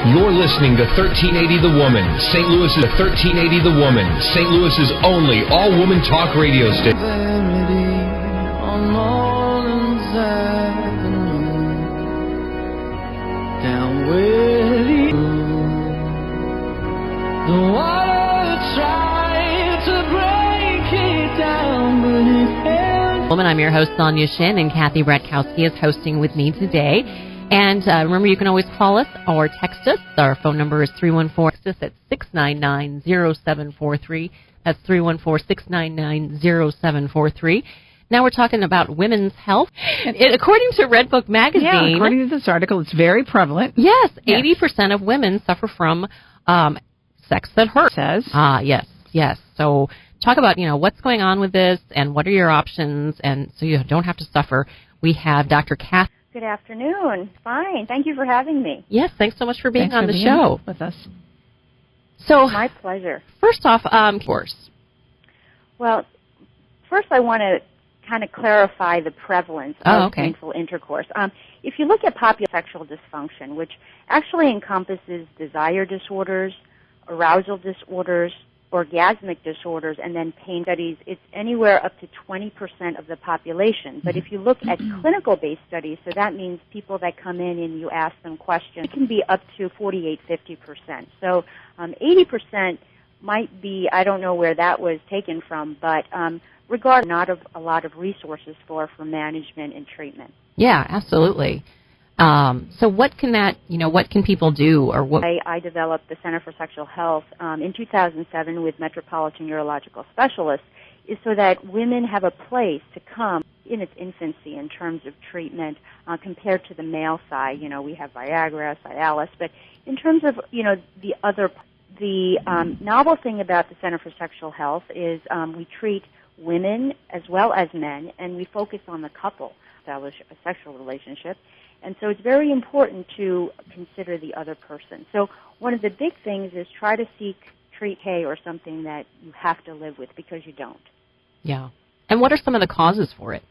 You're listening to 1380 The Woman, St. Louis's 1380 The Woman, St. Louis's only all-woman talk radio station. Woman, I'm your host, Sonia Shin, and Kathy Bratkowski is hosting with me today. And remember, you can always call us or text us. Our phone number is 314. Text us at 699-0743. That's 314-699-0743. Now we're talking about women's health. According to Red Book magazine... Yeah, according to this article, it's very prevalent. Yes, 80% of women suffer from sex that hurts. Says. Yes. So talk about, what's going on with this and what are your options, and so you don't have to suffer. We have Dr. Cathy. Good afternoon. Fine. Thank you for having me. Yes, thanks so much for being on the show with us. So, my pleasure. First off, course. Well, first I want to kind of clarify the prevalence of painful intercourse. If you look at popular sexual dysfunction, which actually encompasses desire disorders, arousal disorders, orgasmic disorders, and then pain studies, it's anywhere up to 20% of the population. But if you look at clinical-based studies, so that means people that come in and you ask them questions, it can be up to 48-50%. So 80% might be, I don't know where that was taken from, but regardless, not a lot of resources for management and treatment. Yeah, absolutely. So what can what can people do, or what? I developed the Center for Sexual Health in 2007 with Metropolitan Urological Specialists, is so that women have a place to come in its infancy in terms of treatment compared to the male side. We have Viagra, Cialis, but in terms of, the novel thing about the Center for Sexual Health is we treat women as well as men, and we focus on the couple, establish a sexual relationship. And so it's very important to consider the other person. So one of the big things is try to treat or something that you have to live with, because you don't. Yeah. And what are some of the causes for it?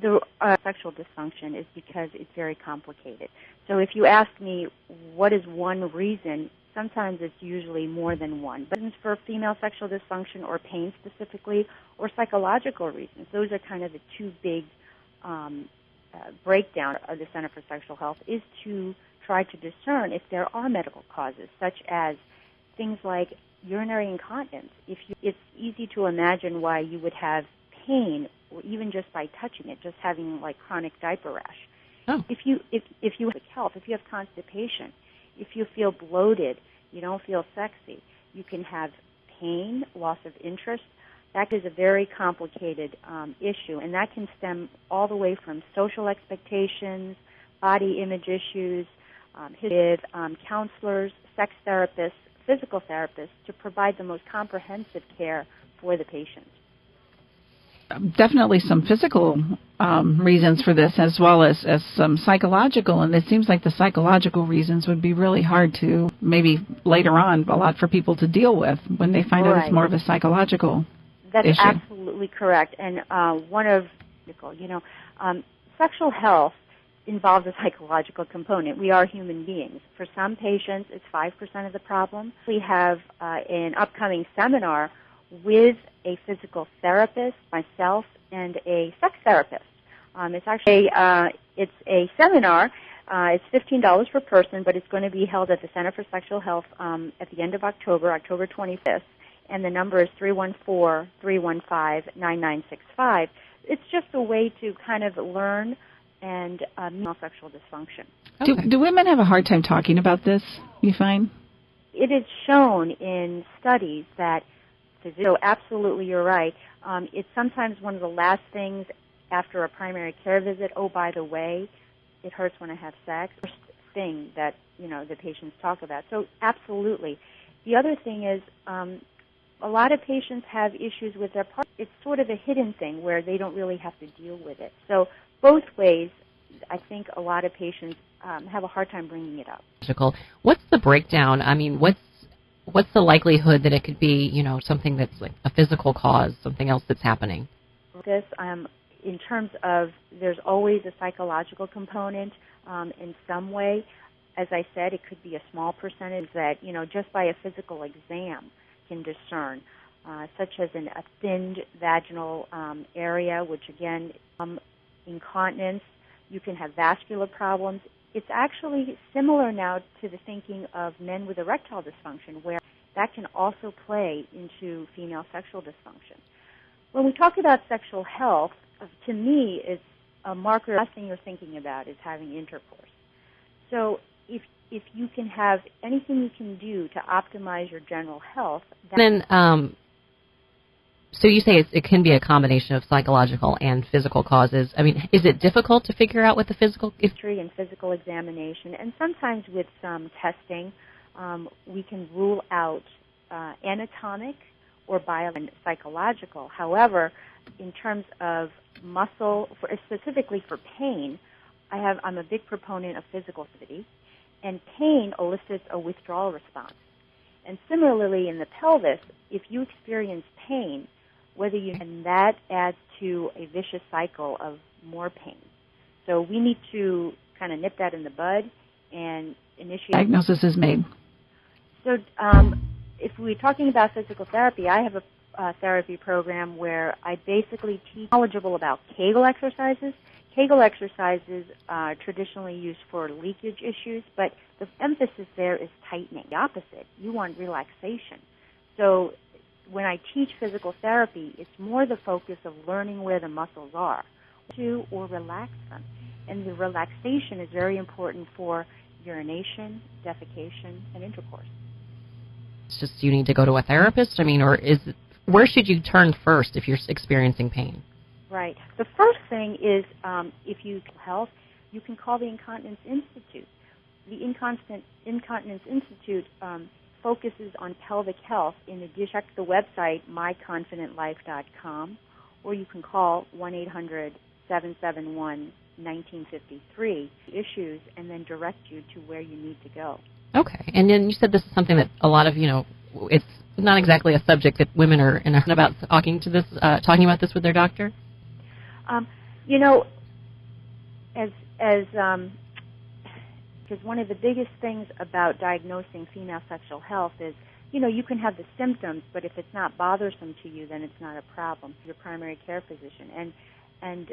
The sexual dysfunction is because it's very complicated. So if you ask me what is one reason, sometimes it's usually more than one. But for female sexual dysfunction or pain specifically, or psychological reasons, those are kind of the two big breakdown of the Center for Sexual Health, is to try to discern if there are medical causes, such as things like urinary incontinence. It's easy to imagine why you would have pain, or even just by touching it, just having like chronic diaper rash. Oh. If you have health, if you have constipation, if you feel bloated, you don't feel sexy, you can have pain, loss of interest. That is a very complicated issue, and that can stem all the way from social expectations, body image issues, with counselors, sex therapists, physical therapists, to provide the most comprehensive care for the patient. Definitely some physical reasons for this, as well as some psychological, and it seems like the psychological reasons would be really hard to, maybe later on, a lot for people to deal with when they find out it's more of a psychological That's issue. Absolutely correct. And sexual health involves a psychological component. We are human beings. For some patients, it's 5% of the problem. We have an upcoming seminar with a physical therapist, myself, and a sex therapist. It's actually it's a seminar. It's $15 per person, but it's going to be held at the Center for Sexual Health at the end of October 25th. And the number is 314-315-9965. It's just a way to kind of learn and sexual dysfunction. Okay. Do women have a hard time talking about this, you find? It is shown in studies that, so absolutely you're right, it's sometimes one of the last things after a primary care visit. Oh, by the way, it hurts when I have sex. First thing that, the patients talk about. So absolutely. The other thing is, a lot of patients have issues with their partner. It's sort of a hidden thing where they don't really have to deal with it. So both ways, I think a lot of patients have a hard time bringing it up. What's the breakdown? I mean, what's the likelihood that it could be, something that's like a physical cause, something else that's happening? This, in terms of, there's always a psychological component in some way. as I said, it could be a small percentage that, just by a physical exam can discern, such as a thinned vaginal area, which again, incontinence. You can have vascular problems. It's actually similar now to the thinking of men with erectile dysfunction, where that can also play into female sexual dysfunction. When we talk about sexual health, to me, it's a marker. The last thing you're thinking about is having intercourse. So if you can have anything you can do to optimize your general health, so you say it can be a combination of psychological and physical causes. I mean, is it difficult to figure out what the physical history and physical examination, and sometimes with some testing, we can rule out anatomic or and psychological. However, in terms of muscle, specifically for pain, I'm a big proponent of physical activity, and pain elicits a withdrawal response. And similarly in the pelvis, if you experience pain, and that adds to a vicious cycle of more pain. So we need to kind of nip that in the bud and initiate. Diagnosis is made. So if we're talking about physical therapy, I have a therapy program where I basically teach knowledgeable about Kegel exercises. Kegel exercises are traditionally used for leakage issues, but the emphasis there is tightening. The opposite. You want relaxation. So when I teach physical therapy, it's more the focus of learning where the muscles are, or relax them. And the relaxation is very important for urination, defecation, and intercourse. It's just you need to go to a therapist? I mean, or where should you turn first if you're experiencing pain? Right. The first thing is if you health, you can call the Incontinence Institute. The Incontinence Institute focuses on pelvic health. In addition, check the website, myconfidentlife.com, or you can call 1-800-771-1953 issues and then direct you to where you need to go. Okay. And then you said this is something that a lot of, it's not exactly a subject that women are about talking about this with their doctor? Because one of the biggest things about diagnosing female sexual health is, you can have the symptoms, but if it's not bothersome to you, then it's not a problem. Your primary care physician, and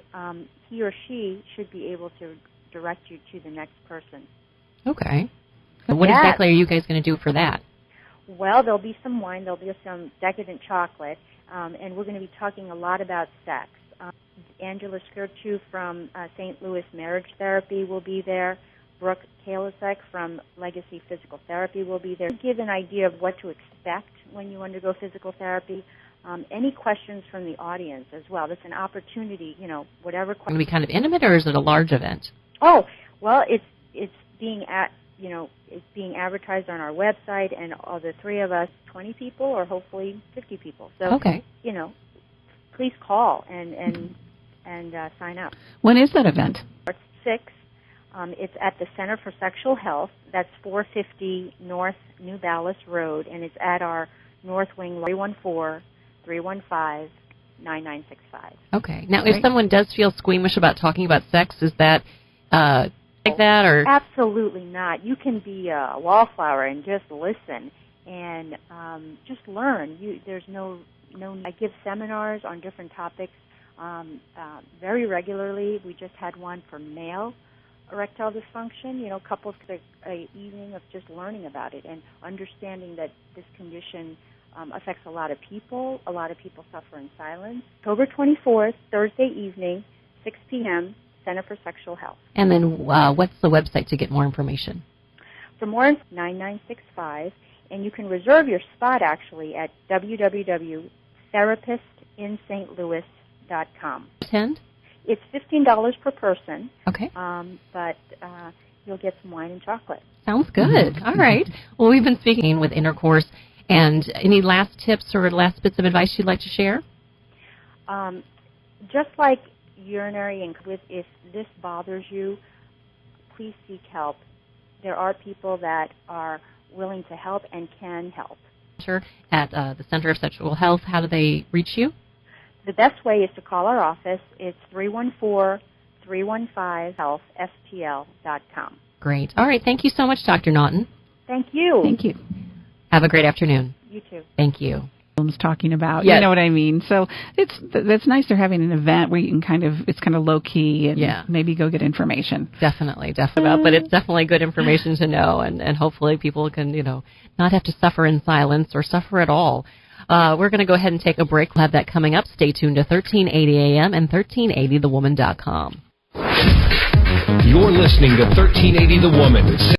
he or she should be able to direct you to the next person. Okay. And what exactly are you guys going to do for that? Well, there'll be some wine, there'll be some decadent chocolate, and we're going to be talking a lot about sex. Angela Skirtu from St. Louis Marriage Therapy will be there. Brooke Kalasek from Legacy Physical Therapy will be there. Give an idea of what to expect when you undergo physical therapy. Any questions from the audience as well. That's an opportunity, whatever question. Going to be kind of intimate, or is it a large event? Oh, well, it's being it's being advertised on our website, and all the three of us, 20 people or hopefully 50 people. So, okay. Please call and sign up. When is that event? March 6th. It's at the Center for Sexual Health. That's 450 North New Ballas Road, and it's at our North Wing 314-315-9965. Okay. Now, if someone does feel squeamish about talking about sex, is that like that, or? Absolutely not. You can be a wallflower and just listen and just learn. There's no. I give seminars on different topics very regularly. We just had one for male erectile dysfunction. Couples get an evening of just learning about it and understanding that this condition affects a lot of people. A lot of people suffer in silence. October 24th, Thursday evening, 6 p.m., Center for Sexual Health. And then what's the website to get more information? For more information, 9965, and you can reserve your spot actually at www.therapistInstlouis.com. Attend? It's $15 per person. Okay. But you'll get some wine and chocolate. Sounds good. All right. Well, we've been speaking with Intercourse, and any last tips or last bits of advice you'd like to share? Just like urinary incontinence, if this bothers you, please seek help. There are people that are willing to help and can help. At the Center of Sexual Health, how do they reach you? The best way is to call our office. It's 314-315-HEALTH, STL.com. Great. All right. Thank you so much, Dr. Naughton. Thank you. Thank you. Have a great afternoon. You too. Thank you. Talking about, yes. You know what I mean? So that's nice they're having an event where you can it's kind of low-key and maybe go get information. Definitely. But it's definitely good information to know, and hopefully people can, not have to suffer in silence or suffer at all. We're going to go ahead and take a break. We'll have that coming up. Stay tuned to 1380 AM and 1380thewoman.com. You're listening to 1380 The Woman.